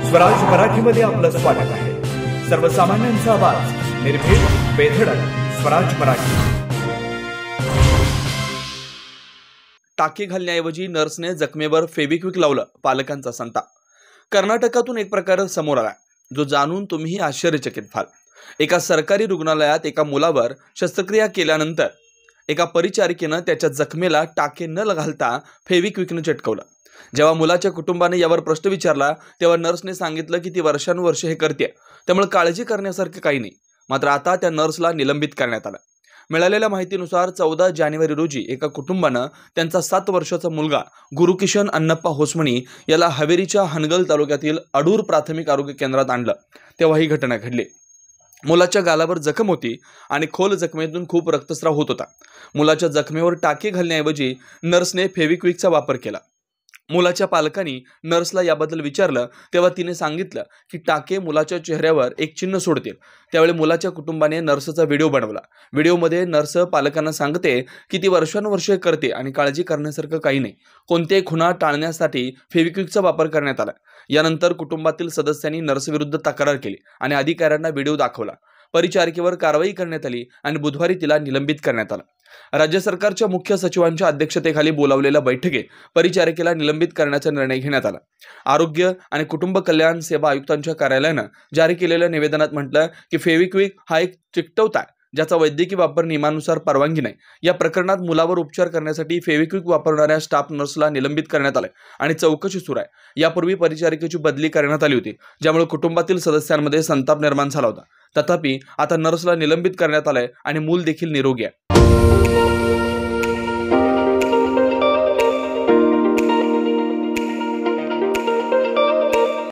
स्वराज मराठीमध्ये आपलं स्वागत आहे। सर्वसामान्यांचा आवाज, निर्भीड, बेधडक, स्वराज मराठी। टाके घालण्याऐवजी नर्सने जखमेवर फेविक्विक लावलं, पालकांचा संताप। कर्नाटकातून एक प्रकार समोर आला जो जाणून तुम्हीही आश्चर्यचकित व्हाल। एका सरकारी रुग्णालयात एका मुलावर शस्त्रक्रिया केल्यानंतर एका परिचारिकेनं त्याच्या जखमेला टाके न घालता फेविक्विकने चिटकवलं। जेव्हा मुलाच्या कुटुंबाने यावर प्रश्न विचारला तेव्हा नर्सने सांगितलं की ती वर्षानुवर्षे हे करते, त्यामुळे काळजी करण्यासारखं काही नाही। मात्र आता त्या नर्सला निलंबित करण्यात आलं। मिळालेल्या माहितीनुसार 14 जानेवारी रोजी एका कुटुंबानं त्यांचा 7 वर्षाचा मुलगा गुरुकिशन अण्णप्पा होसमणी याला हावेरीच्या हनगल तालुक्यातील अडूर प्राथमिक आरोग्य केंद्रात आणलं, तेव्हा ही घटना घडली। मुलाच्या गालावर जखम होती आणि खोल जखमेतून खूप रक्तस्राव होत होता। मुलाच्या जखमेवर टाके घालण्याऐवजी नर्सने फेविक्विकचा वापर केला। मुलाच्या पालकांनी नर्सला याबद्दल विचारलं तेव्हा तिने सांगितलं की टाके मुलाच्या चेहऱ्यावर एक चिन्ह सोडतील। त्यावेळी मुलाच्या कुटुंबाने नर्सचा व्हिडिओ बनवला। व्हिडिओमध्ये नर्स पालकांना सांगते की ती वर्षानुवर्षे करते आणि काळजी करण्यासारखं काही नाही। कोणतेही खुणा टाळण्यासाठी फेविक्विकचा वापर करण्यात आला। यानंतर कुटुंबातील सदस्यांनी नर्सविरुद्ध तक्रार केली आणि अधिकाऱ्यांना व्हिडिओ दाखवला। परिचारिकेवर कारवाई करण्यात आली आणि बुधवारी तिला निलंबित करण्यात आलं। राज्य सरकारच्या मुख्य सचिवांच्या अध्यक्षतेखाली बोलावलेल्या बैठकीत परिचारिकेला निलंबित करण्याचा निर्णय घेण्यात आला। आरोग्य आणि कुटुंब कल्याण सेवा आयुक्तांच्या कार्यालयानं जारी केलेल्या निवेदनात म्हटलं की फेविक्विक हा एक चिकटवता ज्याचा वैद्यकीय वापर नियमानुसार परवानगी नाही। या प्रकरणात मुलावर उपचार करण्यासाठी फेविक्विक वापरणाऱ्या स्टाफ नर्सला निलंबित करण्यात आले आणि चौकशी सुरू आहे। यापूर्वी परिचारिकेची बदली करण्यात आली होती, ज्यामुळे कुटुंबातील सदस्यांमध्ये संताप निर्माण झाला होता। तथापि आता नर्सला निलंबित करण्यात आलंय आणि मूल देखील निरोगी आहे।